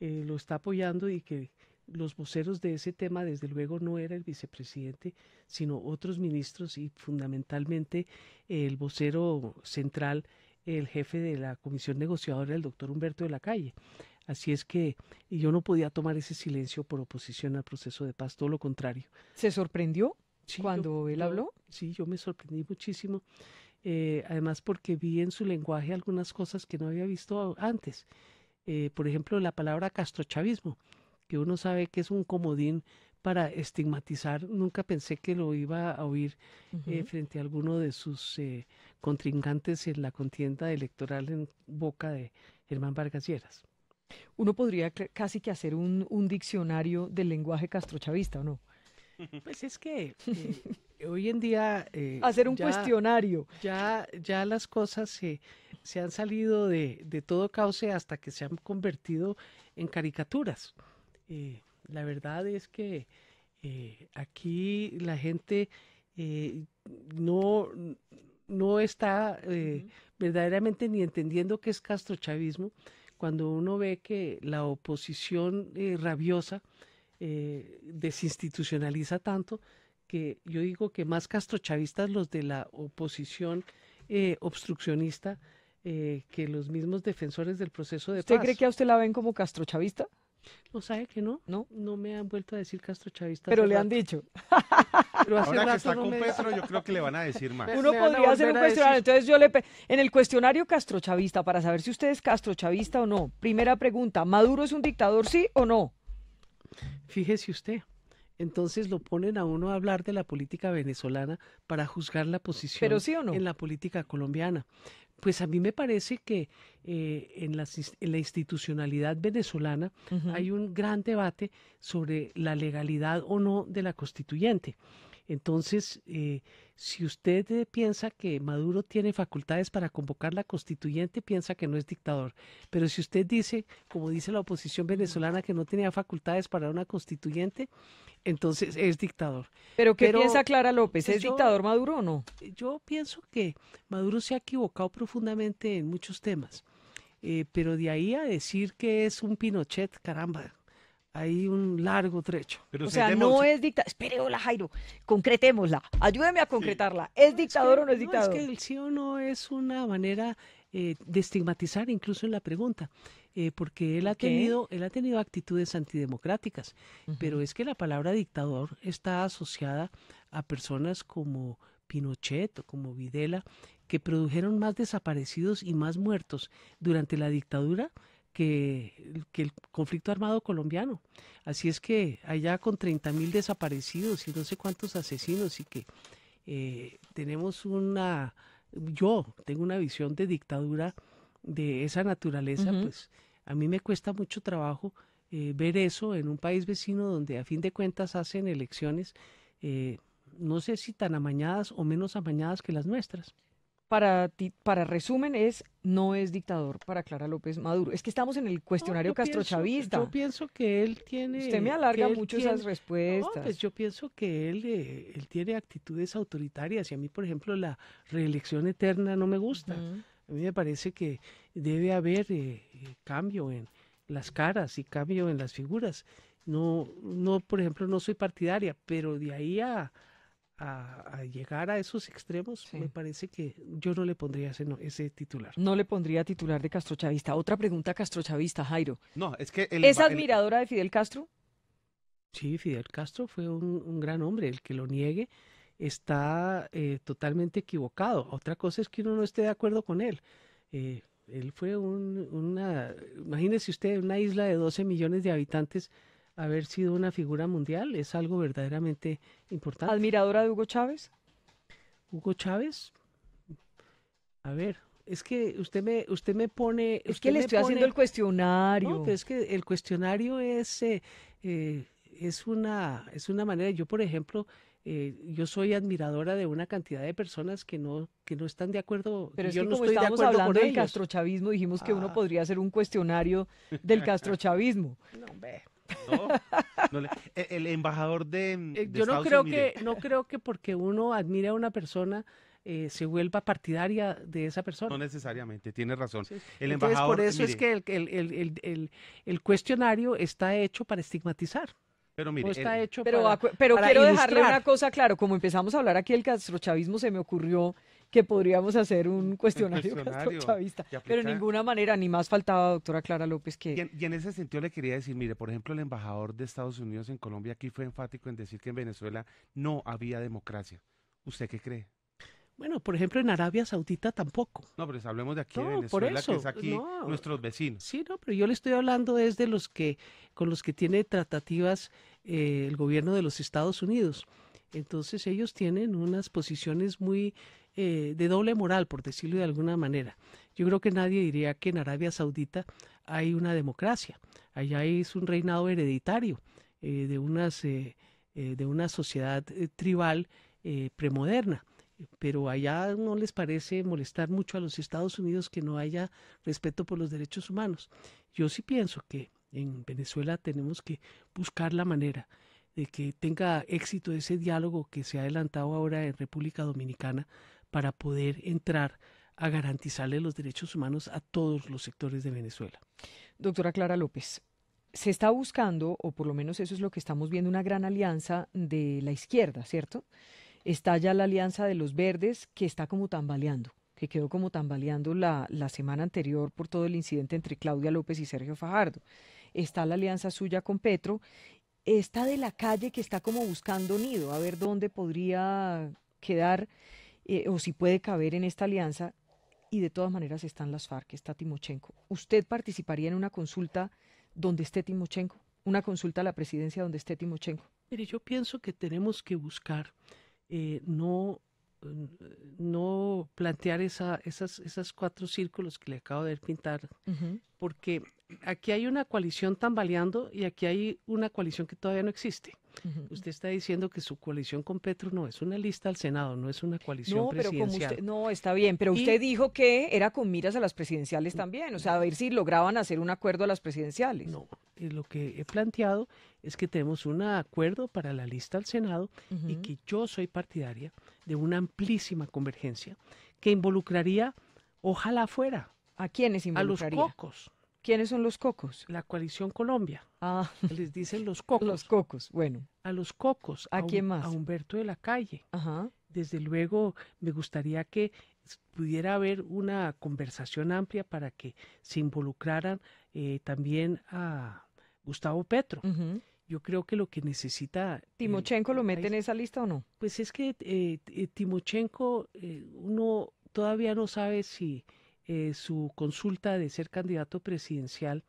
lo está apoyando, y que los voceros de ese tema, desde luego, no era el vicepresidente, sino otros ministros, y fundamentalmente el vocero central, el jefe de la comisión negociadora, el doctor Humberto de la Calle. Así es que yo no podía tomar ese silencio por oposición al proceso de paz, todo lo contrario. ¿Se sorprendió Sí, cuando él habló? Sí, yo me sorprendí muchísimo, además porque vi en su lenguaje algunas cosas que no había visto antes. Por ejemplo, la palabra castrochavismo, que uno sabe que es un comodín para estigmatizar. Nunca pensé que lo iba a oír Ujú. frente a alguno de sus contrincantes en la contienda electoral en boca de Germán Vargas Lleras. Uno podría casi que hacer un diccionario del lenguaje castrochavista, ¿o no? Pues es que hoy en día Hacer un cuestionario. ya las cosas se han salido de todo cauce hasta que se han convertido en caricaturas. La verdad es que aquí la gente eh, no, no está verdaderamente ni entendiendo qué es castrochavismo, cuando uno ve que la oposición rabiosa desinstitucionaliza tanto, que yo digo que más castrochavistas los de la oposición obstruccionista que los mismos defensores del proceso de ¿Usted paz. cree que a usted la ven como castrochavista? No sabe que no, ¿No? no me han vuelto a decir castrochavista. Pero hace le han rato. dicho. Pero hace Ahora que rato está no con me- Petro, yo creo que le van a decir más. Uno me van a podría hacer un volver a decir. cuestionario. Entonces en el cuestionario castrochavista, para saber si usted es castrochavista o no, primera pregunta, ¿Maduro es un dictador, sí o no? Fíjese usted. Entonces lo ponen a uno a hablar de la política venezolana para juzgar la posición ¿Pero sí o no? en la política colombiana. Pues a mí me parece que en la institucionalidad venezolana Ujú. hay un gran debate sobre la legalidad o no de la constituyente. Entonces, si usted piensa que Maduro tiene facultades para convocar la constituyente, piensa que no es dictador. Pero si usted dice, como dice la oposición venezolana, que no tenía facultades para una constituyente, entonces es dictador. ¿Pero qué pero, piensa Clara López? pues ¿Es yo- dictador Maduro o no? Yo pienso que Maduro se ha equivocado profundamente en muchos temas, pero de ahí a decir que es un Pinochet, caramba, hay un largo trecho. Pero O sea, seguimos- no es dictador. Espere, hola Jairo, concretémosla. Ayúdeme a concretarla. ¿Es dictador o no es dictador? Es que el sí o no es una manera de estigmatizar incluso en la pregunta, porque ¿Por qué? él ha tenido actitudes antidemocráticas, pero es que la palabra dictador está asociada a personas como Pinochet o como Videla, que produjeron más desaparecidos y más muertos durante la dictadura que el conflicto armado colombiano. Así es que allá con 30.000 desaparecidos y no sé cuántos asesinos, y que yo tengo una visión de dictadura de esa naturaleza, Ujú. pues a mí me cuesta mucho trabajo ver eso en un país vecino donde a fin de cuentas hacen elecciones no sé si tan amañadas o menos amañadas que las nuestras. Para resumen, no es dictador para Clara López Maduro. Es que estamos en el cuestionario castrochavista. Yo pienso que él tiene... Usted me alarga mucho esas No, respuestas. pues yo pienso que él tiene actitudes autoritarias y a mí, por ejemplo, la reelección eterna no me gusta. Ujú. A mí me parece que debe haber cambio en las caras y cambio en las figuras. No, por ejemplo, no soy partidaria, pero de ahí a llegar a esos extremos, Sí. me parece que yo no le pondría ese titular. No le pondría titular de castrochavista. Otra pregunta castrochavista, Jairo. No, es que ¿Es admiradora de Fidel Castro? Sí, Fidel Castro fue un gran hombre. El que lo niegue está totalmente equivocado. Otra cosa es que uno no esté de acuerdo con él. Él fue imagínese usted, una isla de 12 millones de habitantes, haber sido una figura mundial, es algo verdaderamente importante. ¿Admiradora de Hugo Chávez? Hugo Chávez, a ver, es que usted me pone... Es que le estoy haciendo el cuestionario. No, pero es que el cuestionario es una manera. Yo, por ejemplo, yo soy admiradora de una cantidad de personas que no están de acuerdo. Pero y es yo que no como estoy de estábamos acuerdo hablando con del ellos. castrochavismo, dijimos que uno Ah. podría hacer un cuestionario del castrochavismo. No, hombre. No, el embajador de Yo no Estados creo Unidos. no creo que porque uno admira a una persona se vuelva partidaria de esa persona. No necesariamente, tiene razón. Sí. El Entonces, embajador, por eso es mire, que el cuestionario está hecho para estigmatizar. pero No mire, está hecho Pero, para pero para quiero dejarle ilustrar. una cosa claro. Como empezamos a hablar aquí del castrochavismo, se me ocurrió que podríamos hacer un cuestionario cuestionario castrochavista. que Pero aplica- de ninguna manera, ni más faltaba, doctora Clara López, que... y en ese sentido le quería decir, mire, por ejemplo, el embajador de Estados Unidos en Colombia aquí fue enfático en decir que en Venezuela no había democracia. ¿Usted qué cree? Bueno, por ejemplo, en Arabia Saudita tampoco. No, pero hablemos de aquí de No, por Venezuela, que es eso, aquí no. nuestros vecinos. Sí, no, pero yo le estoy hablando es de con los que tiene tratativas el gobierno de los Estados Unidos. Entonces ellos tienen unas posiciones muy de doble moral, por decirlo de alguna manera. Yo creo que nadie diría que en Arabia Saudita hay una democracia. Allá es un reinado hereditario de una sociedad tribal premoderna. Pero allá no les parece molestar mucho a los Estados Unidos que no haya respeto por los derechos humanos. Yo sí pienso que en Venezuela tenemos que buscar la manera de que tenga éxito ese diálogo que se ha adelantado ahora en República Dominicana para poder entrar a garantizarle los derechos humanos a todos los sectores de Venezuela. Doctora Clara López, se está buscando, o por lo menos eso es lo que estamos viendo, una gran alianza de la izquierda, ¿cierto? Está ya la alianza de los verdes que está como tambaleando, que quedó como tambaleando la semana anterior por todo el incidente entre Claudia López y Sergio Fajardo. Está la alianza suya con Petro. Está de la calle que está como buscando nido, a ver dónde podría quedar o si puede caber en esta alianza. Y de todas maneras están las FARC, está Timochenko. ¿Usted participaría en una consulta donde esté Timochenko? ¿Una consulta a la presidencia donde esté Timochenko? Mire, yo pienso que tenemos que buscar no plantear esas cuatro círculos que le acabo de pintar, porque aquí hay una coalición tambaleando y aquí hay una coalición que todavía no existe. Usted está diciendo que su coalición con Petro no es una lista al Senado, no es una coalición No, pero como presidencial. usted, no, está bien, pero usted dijo que era con miras a las presidenciales también, o sea, a ver si lograban hacer un acuerdo a las presidenciales. No, lo que he planteado es que tenemos un acuerdo para la lista al Senado y que yo soy partidaria de una amplísima convergencia que involucraría, ojalá fuera, ¿A quiénes a los involucraría? cocos, ¿Quiénes son los cocos? la coalición Colombia, Ah, les dicen los cocos, los cocos, bueno, a los cocos, ¿A quién más? a Humberto de la Calle. ajá. Desde luego, me gustaría que pudiera haber una conversación amplia para que se involucraran también a Gustavo Petro. Ujú. Yo creo que lo que necesita... ¿Timochenko lo el mete en país- esa lista o no? Pues es que Timochenko, uno todavía no sabe si su consulta de ser candidato presidencial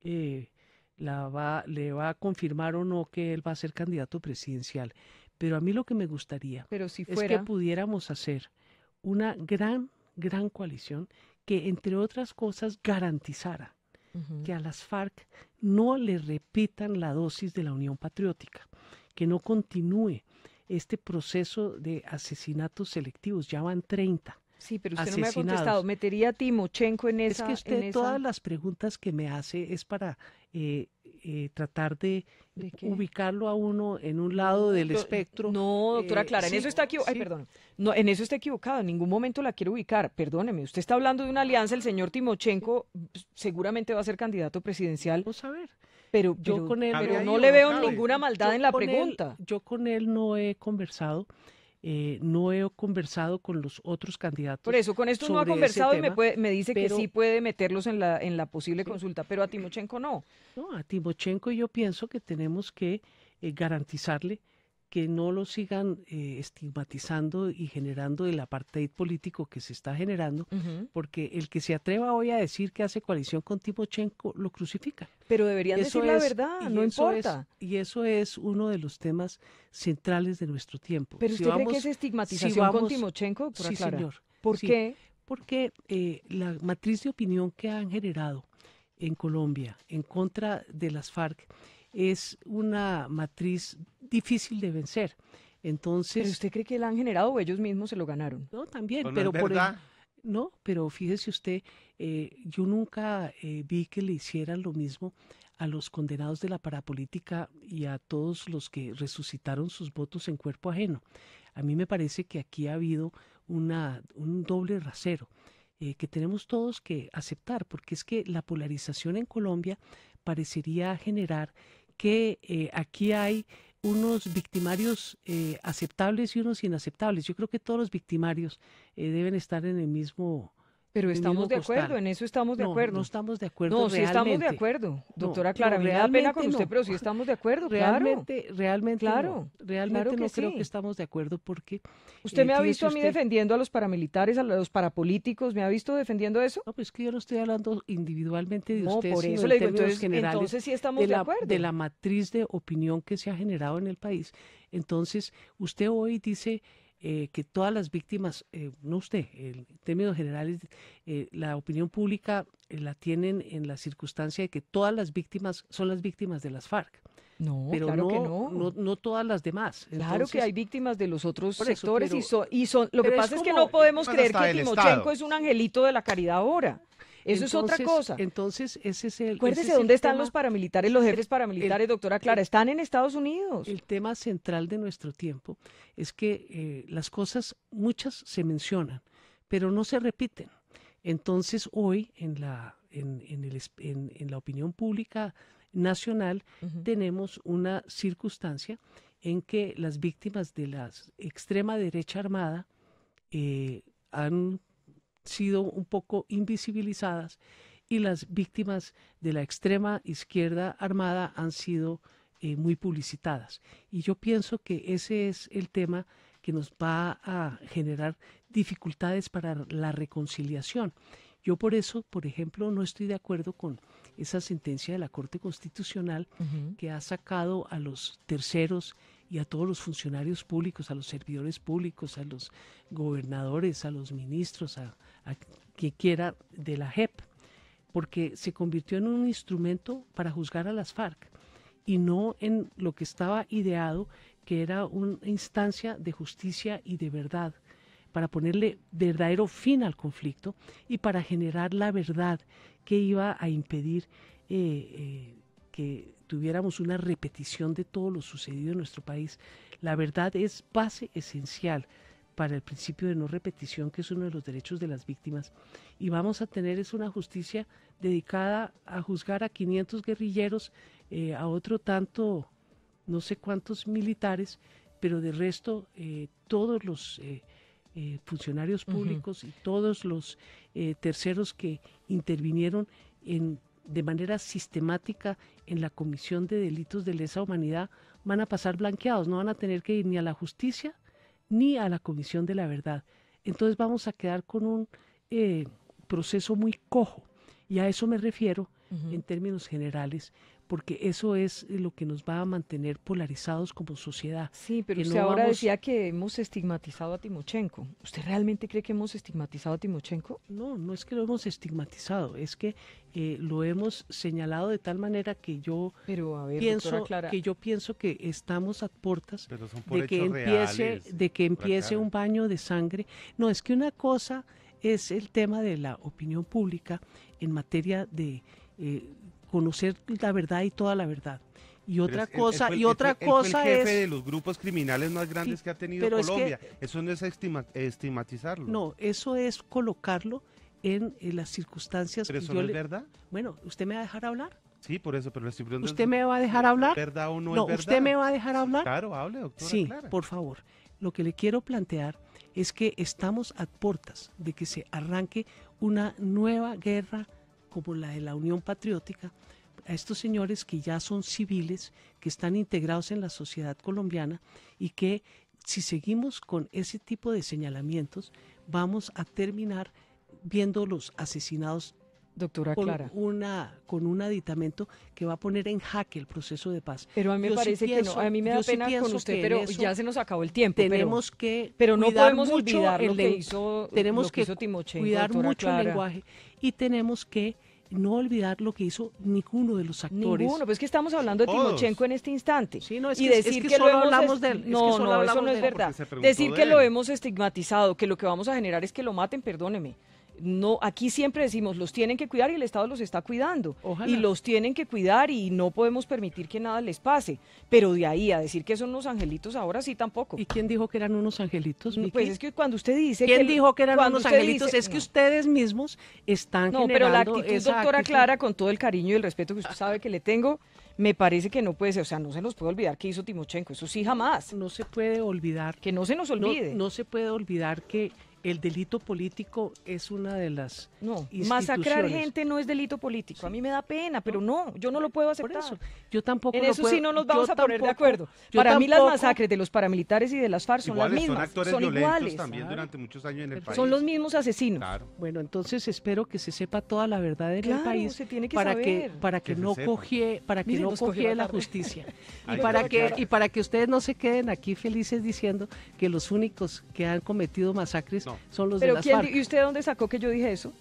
le va a confirmar o no que él va a ser candidato presidencial. Pero a mí lo que me gustaría Pero si es que fuera, pudiéramos hacer una gran coalición que, entre otras cosas, garantizara Ujú. que a las FARC no le repitan la dosis de la Unión Patriótica, que no continúe este proceso de asesinatos selectivos, ya van 30. Sí, pero usted no me ha asesinados. contestado. ¿Metería a Timochenko en Es esa? que usted todas las preguntas que me hace es para tratar de ¿De qué? ubicarlo a uno en un lado del Do- espectro. No, doctora Clara, en Sí, eso está equivocado. Ay, sí. perdón. No, en eso está equivocado. En ningún momento la quiero ubicar. Perdóneme. Usted está hablando de una alianza. El señor Timochenko seguramente va a ser candidato presidencial, Vamos a ver. pero, Yo pero, con él pero Cabe ahí no o le no veo cabe. ninguna maldad Yo en la con él- pregunta. yo con él no he conversado, no he conversado con los otros candidatos. Por eso, con esto no ha sobre ese conversado y tema, me dice que pero- sí puede meterlos en la posible Sí. consulta, pero a Timochenko no. No, a Timochenko yo pienso que tenemos que garantizarle que no lo sigan estigmatizando y generando el apartheid político que se está generando, Ujú. porque el que se atreva hoy a decir que hace coalición con Timochenko lo crucifica. Pero deberían Eso decir la es- verdad, y no eso importa. y eso es uno de los temas centrales de nuestro tiempo. Pero Si usted cree que vamos- es estigmatización con vamos- Timochenko, doctora Sí, Clara? señor. ¿Por Sí. qué? Porque la matriz de opinión que han generado en Colombia en contra de las FARC es una matriz difícil de vencer. ¿Pero Entonces, usted cree que la han generado o ellos mismos se lo ganaron? no, también, Pues no pero es verdad. no, pero fíjese usted, yo nunca vi que le hicieran lo mismo a los condenados de la parapolítica y a todos los que resucitaron sus votos en cuerpo ajeno. A mí me parece que aquí ha habido un doble rasero que tenemos todos que aceptar, porque es que la polarización en Colombia parecería generar que aquí hay unos victimarios aceptables y unos inaceptables. Yo creo que todos los victimarios deben estar en el mismo Pero el estamos mismo de acuerdo, costal. en eso estamos de No, acuerdo. no estamos de acuerdo No, sí estamos de realmente. acuerdo. No, Doctora Clara, no, a mí me da pena con realmente usted, no. pero sí estamos de acuerdo, claro. Realmente Claro, no. Realmente claro que no creo sí. que estamos de acuerdo porque ¿Usted me ha fíjese visto a mí usted- defendiendo a los paramilitares, a los parapolíticos? ¿Me ha visto defendiendo eso? No, pues que yo no estoy hablando individualmente de No, usted, por sino eso en le digo, términos entonces, generales entonces sí estamos de acuerdo. de la matriz de opinión que se ha generado en el país. Entonces, usted hoy dice que todas las víctimas, no usted, en términos generales, la opinión pública la tienen en la circunstancia de que todas las víctimas son las víctimas de las FARC, No, pero claro que no, no. no todas las demás. Claro que Entonces, hay víctimas de los otros por eso, sectores pero- y son, lo que pero es pasa es que como no podemos víctimas creer hasta que del Timochenko Estado. es un angelito de la caridad ahora. Eso es otra cosa. Entonces, ese es el. Acuérdese ese es dónde el están tema- los paramilitares, los jefes paramilitares, doctora Clara, están en Estados Unidos. El tema central de nuestro tiempo es que las cosas, muchas se mencionan, pero no se repiten. Entonces, hoy en la opinión pública nacional Ujú. tenemos una circunstancia en que las víctimas de la extrema derecha armada han sido un poco invisibilizadas y las víctimas de la extrema izquierda armada han sido muy publicitadas. Y yo pienso que ese es el tema que nos va a generar dificultades para la reconciliación. Yo por eso, por ejemplo, no estoy de acuerdo con esa sentencia de la Corte Constitucional Ujú. que ha sacado a los terceros y a todos los funcionarios públicos, a los servidores públicos, a los gobernadores, a los ministros, a quien quiera de la JEP, porque se convirtió en un instrumento para juzgar a las FARC y no en lo que estaba ideado, que era una instancia de justicia y de verdad, para ponerle verdadero fin al conflicto y para generar la verdad que iba a impedir que tuviéramos una repetición de todo lo sucedido en nuestro país. La verdad es base esencial para el principio de no repetición, que es uno de los derechos de las víctimas. Y vamos a tener es una justicia dedicada a juzgar a 500 guerrilleros, a otro tanto, no sé cuántos militares, pero de resto todos los funcionarios públicos y todos los terceros que intervinieron de manera sistemática en la comisión de delitos de lesa humanidad van a pasar blanqueados, no van a tener que ir ni a la justicia ni a la comisión de la verdad. Entonces vamos a quedar con un proceso muy cojo, y a eso me refiero en términos generales, porque eso es lo que nos va a mantener polarizados como sociedad. Sí, pero que usted no ahora vamos- decía que hemos estigmatizado a Timochenko. ¿Usted realmente cree que hemos estigmatizado a Timochenko? No, no es que lo hemos estigmatizado, es que lo hemos señalado de tal manera que yo Pero a ver, pienso doctora Clara, que estamos a puertas Pero son por de que hechos empiece reales, de que doctora empiece Clara. un baño de sangre. No, es que una cosa es el tema de la opinión pública en materia de conocer la verdad y toda la verdad. Y Pero otra es- él cosa, fue el- y él otra fue- él fue cosa el jefe de es los grupos criminales más grandes Sí, que ha tenido pero es que- Colombia. Eso no es estigmatizarlo. no, eso es colocarlo en las circunstancias Pero que eso yo no es le- verdad. Bueno, ¿usted me va a dejar hablar? Sí, por eso, pero le estoy preguntando. ¿Usted me va a dejar hablar? ¿Es verdad o no, No, es verdad? ¿usted me va a dejar hablar? Claro, hable, doctora Sí, Clara. por favor. Lo que le quiero plantear es que estamos a puertas de que se arranque una nueva guerra como la de la Unión Patriótica a estos señores que ya son civiles, que están integrados en la sociedad colombiana y que si seguimos con ese tipo de señalamientos vamos a terminar viéndolos asesinados doctora Clara. con un aditamento que va a poner en jaque el proceso de paz. Pero a mí me Yo sí parece que pienso- no. A mí me da yo sí pena con pienso usted, que en pero eso ya se nos acabó el tiempo. pero- tenemos que pero no cuidar podemos mucho olvidar lo el que len- hizo, tenemos lo que que hizo Timochenko, cuidar doctora mucho el Clara. lenguaje y tenemos que no olvidar lo que hizo ninguno de los actores. Ninguno, pues que estamos hablando de Todos. Timochenko en este instante. Sí, no, es y que- es decir que que, solo lo hemos hablamos de él, es que No, solo no, eso hablamos no de es él. verdad. Porque se preguntó Decir de que lo él. hemos estigmatizado, que lo que vamos a generar es que lo maten, perdóneme. No, aquí siempre decimos, los tienen que cuidar y el Estado los está cuidando. Ojalá. Y los tienen que cuidar y no podemos permitir que nada les pase. Pero de ahí a decir que son unos angelitos ahora sí tampoco. ¿Y quién dijo que eran unos angelitos, Vicky? Pues es que cuando usted dice ¿Quién dijo que eran cuando unos usted angelitos? dice- Es que no. ustedes mismos están No, pero la generando actitud, esa doctora actitud. Clara, con todo el cariño y el respeto que usted sabe que le tengo, me parece que no puede ser, o sea, no se nos puede olvidar que hizo Timochenko, eso sí jamás, No se puede olvidar que no se nos no, olvide. no se puede olvidar que el delito político es una de las No, masacrar instituciones. gente no es delito político. A mí me da pena, pero no, yo no lo puedo Por aceptar. eso, yo tampoco En lo eso puedo- sí no nos yo vamos a poner de tampoco- acuerdo. yo Para mí las tampoco- masacres de los paramilitares y de las FARC son Iguales, las son mismas, actores son violentos iguales. también Claro. durante muchos años en el país. Son los mismos asesinos. Claro. Bueno, entonces espero que se sepa toda la verdad en Claro, el país se tiene que para saber. que Que se no sepa. para que Mire, no nos cogió cojee la la tarde. justicia Ay, y para que ustedes no se queden aquí felices diciendo que los únicos que han cometido masacres No. son los de Pero las ¿quién, FARC. ¿y usted de dónde sacó que yo dije eso?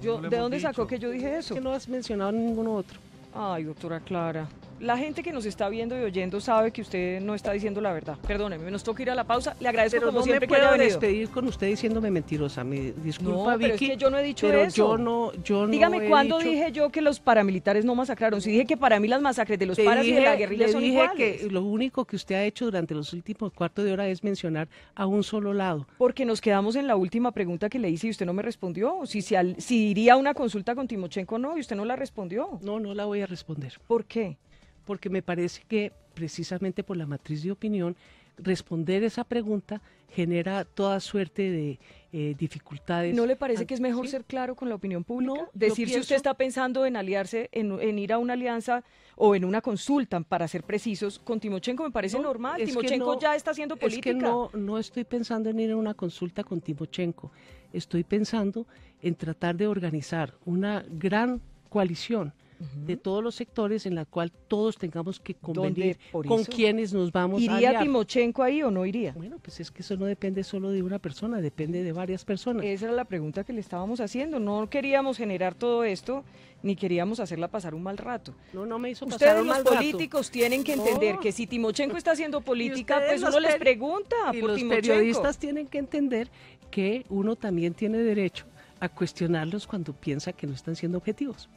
No lo ¿De hemos dónde sacó dicho. que yo dije eso? Que no has mencionado ninguno otro. Ay, doctora Clara. La gente que nos está viendo y oyendo sabe que usted no está diciendo la verdad. Perdóneme, nos toca ir a la pausa. Le agradezco Pero como no me siempre que haya puedo venido. despedir con usted diciéndome mentirosa. Me disculpa, No, pero Vicky. es que yo no he dicho pero eso. yo no Dígame he cuándo dicho- dije yo que los paramilitares no masacraron. Si dije que para mí las masacres de los Te paras y de la dije- guerrilla le son dije iguales. que lo único que usted ha hecho durante los últimos cuarto de hora es mencionar a un solo lado. Porque nos quedamos en la última pregunta que le hice y usted no me respondió. Si iría a una consulta con Timochenko o no, y usted no la respondió. No, no la voy a responder. ¿Por qué? Porque me parece que precisamente por la matriz de opinión, responder esa pregunta genera toda suerte de dificultades. ¿No le parece que es mejor ¿Sí? ser claro con la opinión pública? No, yo Decir si usted pienso- está pensando en aliarse, en ir a una alianza o en una consulta, para ser precisos, con Timochenko me parece No, normal. es que Timochenko no- ya está haciendo política. Es que no estoy pensando en ir a una consulta con Timochenko. Estoy pensando en tratar de organizar una gran coalición de todos los sectores en la cual todos tengamos que convenir por con eso quienes nos vamos a ¿Iría aliar. Timochenko ahí o no iría? Bueno, pues es que eso no depende solo de una persona, depende de varias personas. Esa era la pregunta que le estábamos haciendo. No queríamos generar todo esto, ni queríamos hacerla pasar un mal rato. No me hizo pasar Ustedes un los mal rato. políticos tienen que entender No. que si Timochenko está haciendo política, ustedes pues uno los les peri- pregunta Y por los Timochenko. periodistas tienen que entender que uno también tiene derecho a cuestionarlos cuando piensa que no están siendo objetivos.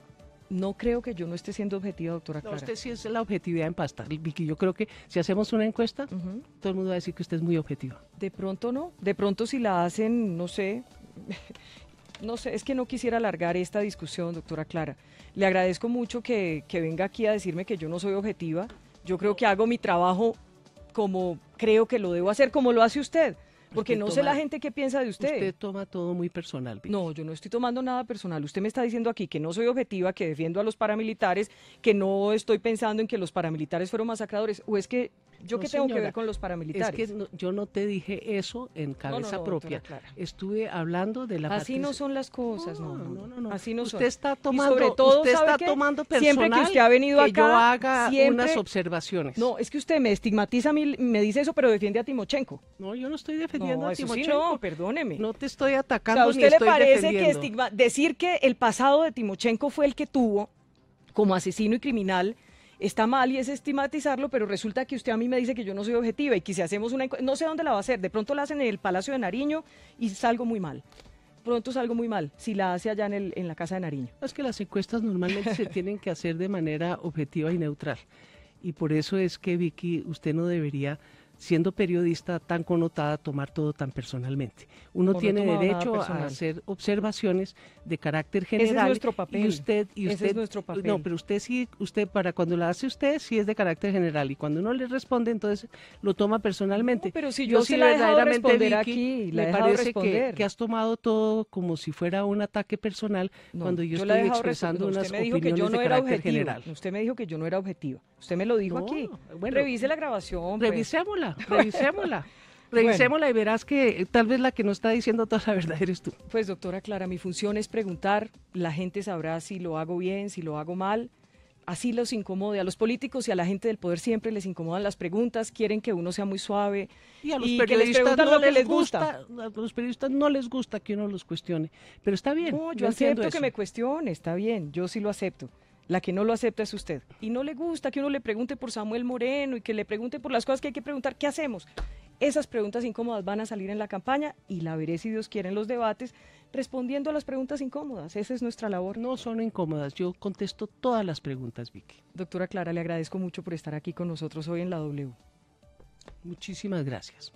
No creo que yo no esté siendo objetiva, doctora No, Clara. usted sí es la objetividad en pasta, Vicky. Yo creo que si hacemos una encuesta, Ujú. todo el mundo va a decir que usted es muy objetiva. De pronto no. De pronto si la hacen, no sé. No sé, es que no quisiera alargar esta discusión, doctora Clara. Le agradezco mucho que venga aquí a decirme que yo no soy objetiva. Yo creo que hago mi trabajo como creo que lo debo hacer, como lo hace usted. Porque Usted no sé toma- la gente qué piensa de usted. Usted toma todo muy personal, Vicky. No, yo no estoy tomando nada personal. Usted me está diciendo aquí que no soy objetiva, que defiendo a los paramilitares, que no estoy pensando en que los paramilitares fueron masacradores. ¿O es que ¿Yo No, qué tengo que señora, ver con los paramilitares? Es que yo no te dije eso en cabeza no, propia. doctora Clara. Estuve hablando de la Así no participación. son las cosas, no. Así no Usted son. está Y tomando, sobre todo, usted ¿sabe está qué? tomando Siempre personal que usted ha venido que yo acá, haga siempre- unas observaciones. No, es que usted me estigmatiza a mí, me dice eso, pero defiende a Timochenko. No, yo no estoy defendiendo No, a eso sí Timochenko. no, perdóneme. No te estoy O atacando sea, ¿a ni usted le estoy parece defendiendo. que decir que el pasado de Timochenko fue el que tuvo como asesino y criminal está mal y es estigmatizarlo, pero resulta que usted a mí me dice que yo no soy objetiva y que si hacemos no sé dónde la va a hacer, de pronto la hacen en el Palacio de Nariño y salgo muy mal. Pronto salgo muy mal si la hace allá en la Casa de Nariño. Es que las encuestas normalmente se tienen que hacer de manera objetiva y neutral. Y por eso es que, Vicky, usted no debería, siendo periodista tan connotada, tomar todo tan personalmente. Uno No tiene he tomado nada derecho a personal. hacer observaciones de carácter Ese es general. nuestro papel. Y usted, Ese es nuestro papel. No, pero usted sí, para cuando la hace usted, sí es de carácter general. Y cuando uno le responde, entonces lo toma personalmente. No, pero si yo sí se la he dejado verdaderamente, responder Vicky, aquí, la he me dejado parece responder. que has tomado todo como si fuera un ataque personal No, cuando yo la he estoy dejado expresando responder. unas Usted me dijo que opiniones yo no de era carácter objetiva. general. Usted me dijo que yo no era objetiva. Usted me lo dijo No, aquí. bueno, Revise la grabación. pues. Revisémosla. Revisémosla y verás que tal vez la que no está diciendo toda la verdad eres tú. Pues doctora Clara, mi función es preguntar, la gente sabrá si lo hago bien, si lo hago mal, así los incomode. A los políticos y a la gente del poder siempre les incomodan las preguntas, quieren que uno sea muy suave Y a los que les periodistas preguntan no lo que les les gusta, a los periodistas no les gusta que uno los cuestione, pero está bien. No, yo entiendo acepto que eso. me cuestione, está bien, yo sí lo acepto. La que no lo acepta es usted. Y no le gusta que uno le pregunte por Samuel Moreno y que le pregunte por las cosas que hay que preguntar, ¿qué hacemos? Esas preguntas incómodas van a salir en la campaña y la veré, si Dios quiere, en los debates, respondiendo a las preguntas incómodas. Esa es nuestra labor. No son incómodas, yo contesto todas las preguntas, Vicky. Doctora Clara, le agradezco mucho por estar aquí con nosotros hoy en la W. Muchísimas gracias.